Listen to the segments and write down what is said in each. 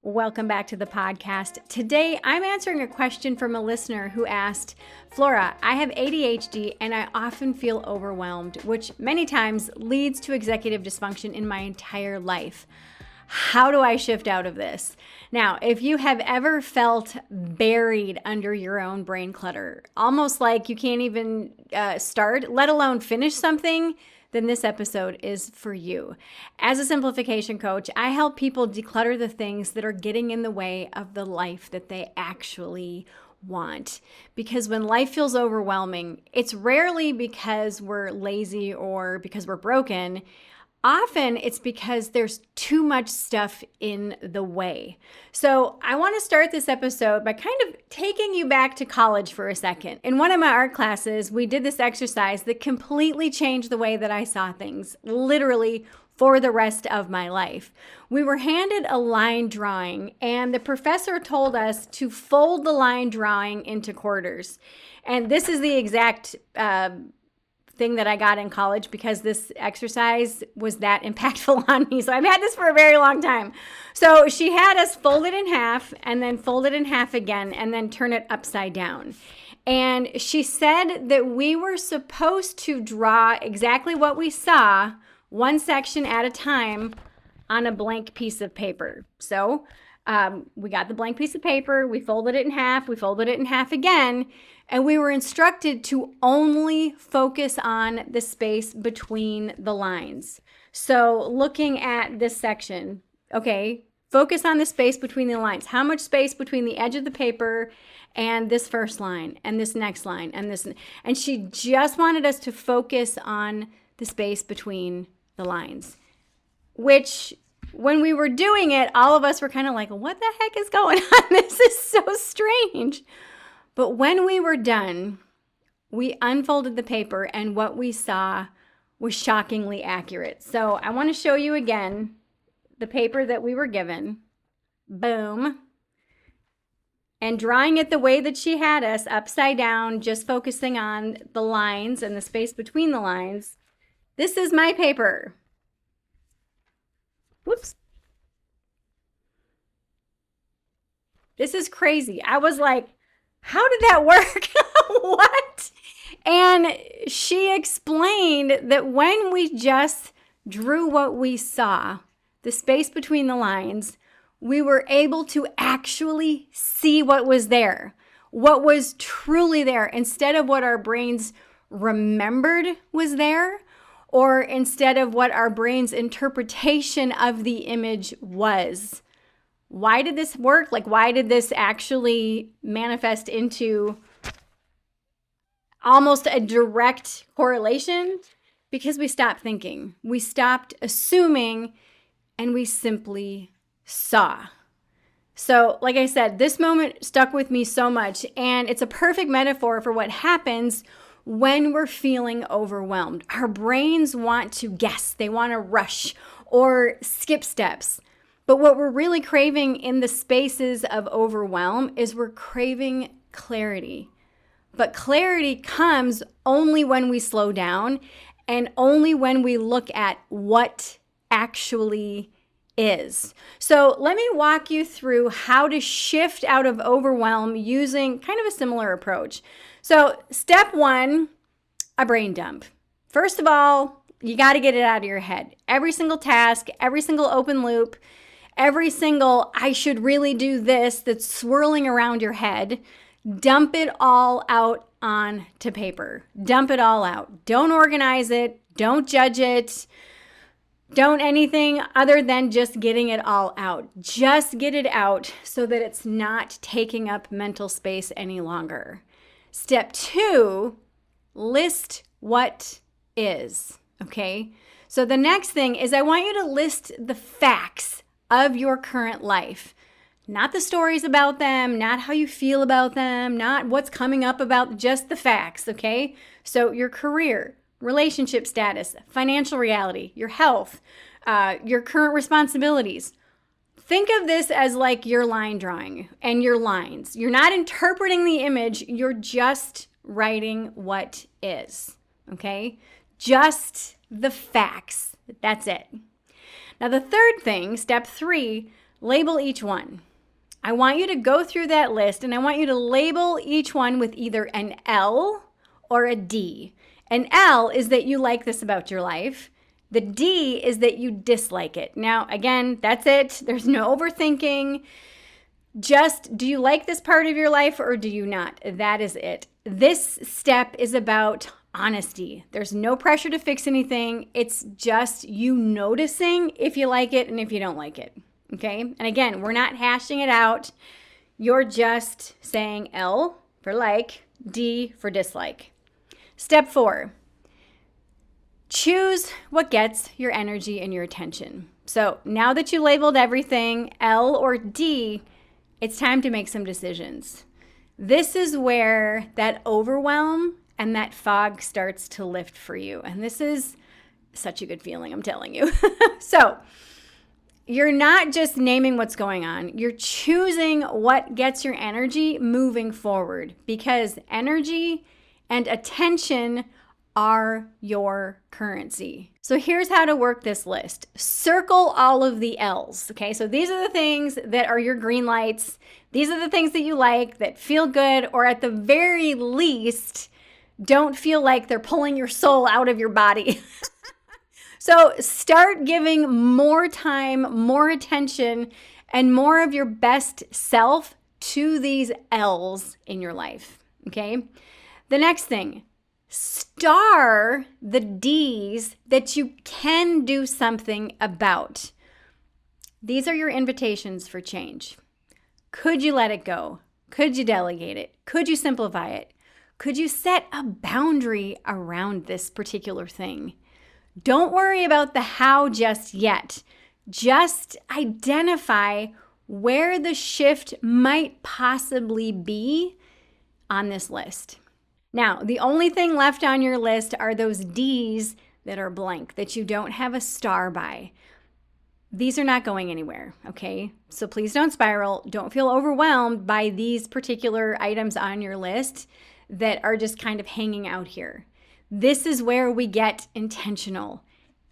Welcome back to the podcast. Today, I'm answering a question from a listener who asked, Flora, I have ADHD and I often feel overwhelmed, which many times leads to executive dysfunction in my entire life. How do I shift out of this? Now, if you have ever felt buried under your own brain clutter, almost like you can't even start, let alone finish something, then this episode is for you. As a simplification coach, I help people declutter the things that are getting in the way of the life that they actually want. Because when life feels overwhelming, it's rarely because we're lazy or because we're broken. Often it's because there's too much stuff in the way. So I want to start this episode by kind of taking you back to college for a second. In one of my art classes, we did this exercise that completely changed the way that I saw things, literally for the rest of my life. We were handed a line drawing and the professor told us to fold the line drawing into quarters. And this is the exact thing that I got in college because this exercise was that impactful on me. So I've had this for a very long time. So she had us fold it in half and then fold it in half again and then turn it upside down. And she said that we were supposed to draw exactly what we saw, one section at a time, on a blank piece of paper. So we got the blank piece of paper, we folded it in half again, and we were instructed to only focus on the space between the lines. So looking at this section, okay, focus on the space between the lines. How much space between the edge of the paper and this first line and this next line and this? And she just wanted us to focus on the space between the lines, which when we were doing it, all of us were kind of like, what the heck is going on? This is so strange. But when we were done, we unfolded the paper and what we saw was shockingly accurate. So I want to show you again the paper that we were given. Boom. And drawing it the way that she had us, upside down, just focusing on the lines and the space between the lines. This is my paper. Whoops. This is crazy. I was like, how did that work? What? And she explained that when we just drew what we saw, the space between the lines, we were able to actually see what was there, what was truly there, instead of what our brains remembered was there, or instead of what our brain's interpretation of the image was. Why did this work? Like, why did this actually manifest into almost a direct correlation? Because we stopped thinking. We stopped assuming, and we simply saw. So, like I said, this moment stuck with me so much, and it's a perfect metaphor for what happens when we're feeling overwhelmed. Our brains want to guess, they want to rush or skip steps. But what we're really craving in the spaces of overwhelm is we're craving clarity. But clarity comes only when we slow down and only when we look at what actually is. So let me walk you through how to shift out of overwhelm using kind of a similar approach. So step one, a brain dump. First of all, you got to get it out of your head. Every single task, every single open loop, every single I should really do this that's swirling around your head, dump it all out onto paper. Dump it all out. Don't organize it. Don't judge it. Don't anything other than just getting it all out. Just get it out so that it's not taking up mental space any longer. Step two, list what is, okay? So the next thing is I want you to list the facts of your current life. Not the stories about them, not how you feel about them, not what's coming up about, just the facts, okay? So your career, relationship status, financial reality, your health, your current responsibilities. Think of this as like your line drawing and your lines. You're not interpreting the image, you're just writing what is, okay? Just the facts. That's it. Now the third thing, step three, label each one. I want you to go through that list and I want you to label each one with either an L or a D. An L is that you like this about your life. The D is that you dislike it. Now, again, that's it. There's no overthinking. Just, do you like this part of your life or do you not? That is it. This step is about honesty. There's no pressure to fix anything. It's just you noticing if you like it and if you don't like it. Okay? And again, we're not hashing it out. You're just saying L for like, D for dislike. Step 4, choose what gets your energy and your attention. So now that you labeled everything, L or D, it's time to make some decisions. This is where that overwhelm and that fog starts to lift for you. And this is such a good feeling, I'm telling you. So you're not just naming what's going on. You're choosing what gets your energy moving forward, because energy and attention are your currency. So here's how to work this list. Circle all of the L's, okay? So these are the things that are your green lights. These are the things that you like, that feel good, or at the very least, don't feel like they're pulling your soul out of your body. So start giving more time, more attention, and more of your best self to these L's in your life, okay? The next thing, star the D's that you can do something about. These are your invitations for change. Could you let it go? Could you delegate it? Could you simplify it? Could you set a boundary around this particular thing? Don't worry about the how just yet. Just identify where the shift might possibly be on this list. Now, the only thing left on your list are those D's that are blank, that you don't have a star by. These are not going anywhere, okay? So please don't spiral. Don't feel overwhelmed by these particular items on your list that are just kind of hanging out here. This is where we get intentional.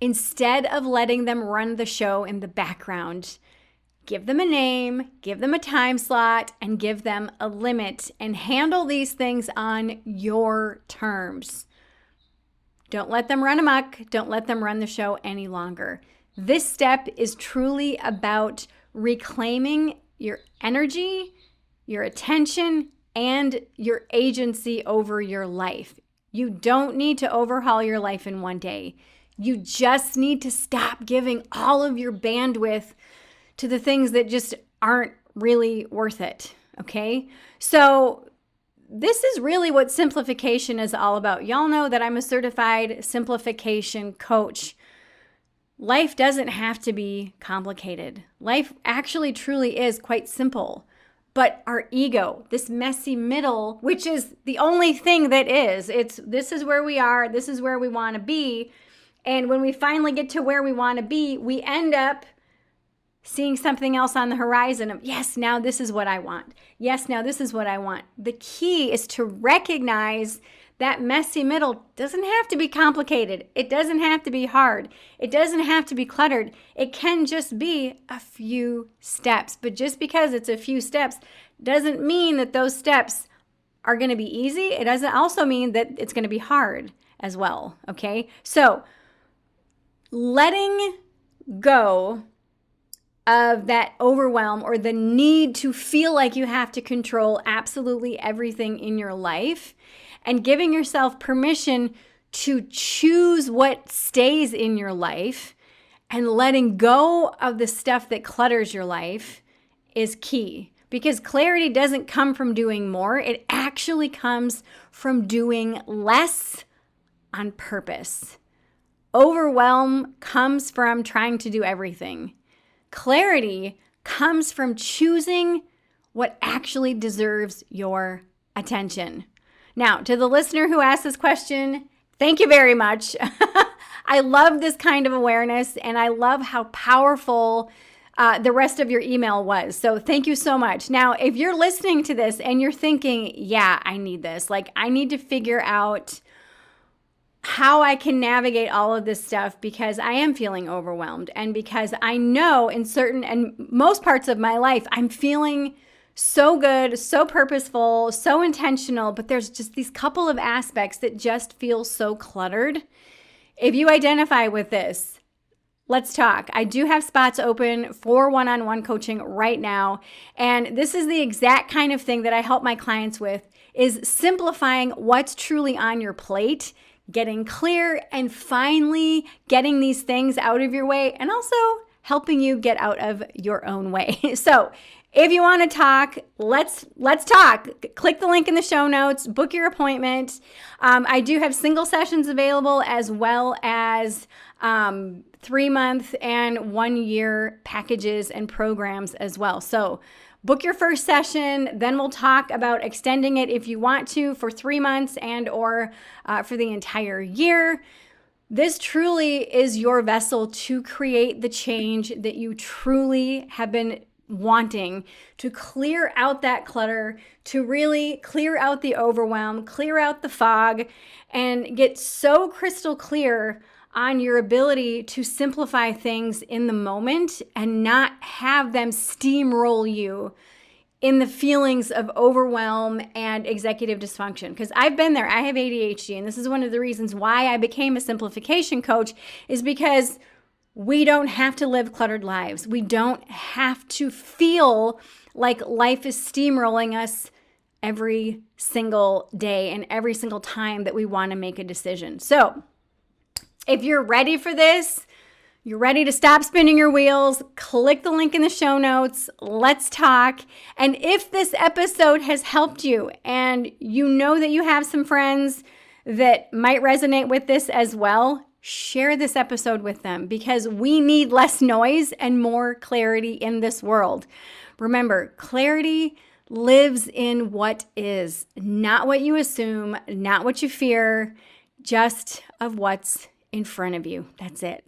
Instead of letting them run the show in the background, give them a name, give them a time slot, and give them a limit, and handle these things on your terms. Don't let them run amok. Don't let them run the show any longer. This step is truly about reclaiming your energy, your attention, and your agency over your life. You don't need to overhaul your life in one day. You just need to stop giving all of your bandwidth to the things that just aren't really worth it, okay? So this is really what simplification is all about. Y'all know that I'm a certified simplification coach. Life doesn't have to be complicated. Life actually truly is quite simple. But our ego, this messy middle, which is the only thing that is, this is where we are, this is where we want to be. And when we finally get to where we want to be, we end up seeing something else on the horizon of, yes, now this is what I want. Yes, now this is what I want. The key is to recognize that messy middle doesn't have to be complicated. It doesn't have to be hard. It doesn't have to be cluttered. It can just be a few steps. But just because it's a few steps doesn't mean that those steps are going to be easy. It doesn't also mean that it's going to be hard as well, okay? So letting go of that overwhelm or the need to feel like you have to control absolutely everything in your life, and giving yourself permission to choose what stays in your life and letting go of the stuff that clutters your life is key. Because clarity doesn't come from doing more. It actually comes from doing less on purpose. Overwhelm comes from trying to do everything. Clarity comes from choosing what actually deserves your attention. Now, to the listener who asked this question, thank you very much. I love this kind of awareness, and I love how powerful the rest of your email was. So thank you so much. Now, if you're listening to this and you're thinking, yeah, I need this, like I need to figure out how I can navigate all of this stuff because I am feeling overwhelmed, and because I know in certain and most parts of my life, I'm feeling so good, so purposeful, so intentional, but there's just these couple of aspects that just feel so cluttered. If you identify with this, let's talk. I do have spots open for one-on-one coaching right now. And this is the exact kind of thing that I help my clients with, is simplifying what's truly on your plate, getting clear, and finally getting these things out of your way, and also helping you get out of your own way. So if you want to talk, let's talk. Click the link in the show notes, book your appointment. I do have single sessions available, as well as 3-month and 1-year packages and programs as well. So book your first session, then we'll talk about extending it if you want to for 3 months and or for the entire year. This truly is your vessel to create the change that you truly have been wanting, to clear out that clutter, to really clear out the overwhelm, clear out the fog, and get so crystal clear on your ability to simplify things in the moment and not have them steamroll you in the feelings of overwhelm and executive dysfunction. Because I've been there. I have ADHD, and this is one of the reasons why I became a simplification coach, is because we don't have to live cluttered lives. We don't have to feel like life is steamrolling us every single day and every single time that we want to make a decision. So if you're ready for this, you're ready to stop spinning your wheels, click the link in the show notes. Let's talk. And if this episode has helped you and you know that you have some friends that might resonate with this as well, share this episode with them, because we need less noise and more clarity in this world. Remember, clarity lives in what is, not what you assume, not what you fear, just of what's in front of you. That's it.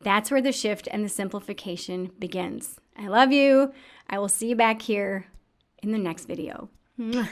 That's where the shift and the simplification begins. I love you. I will see you back here in the next video. Mwah.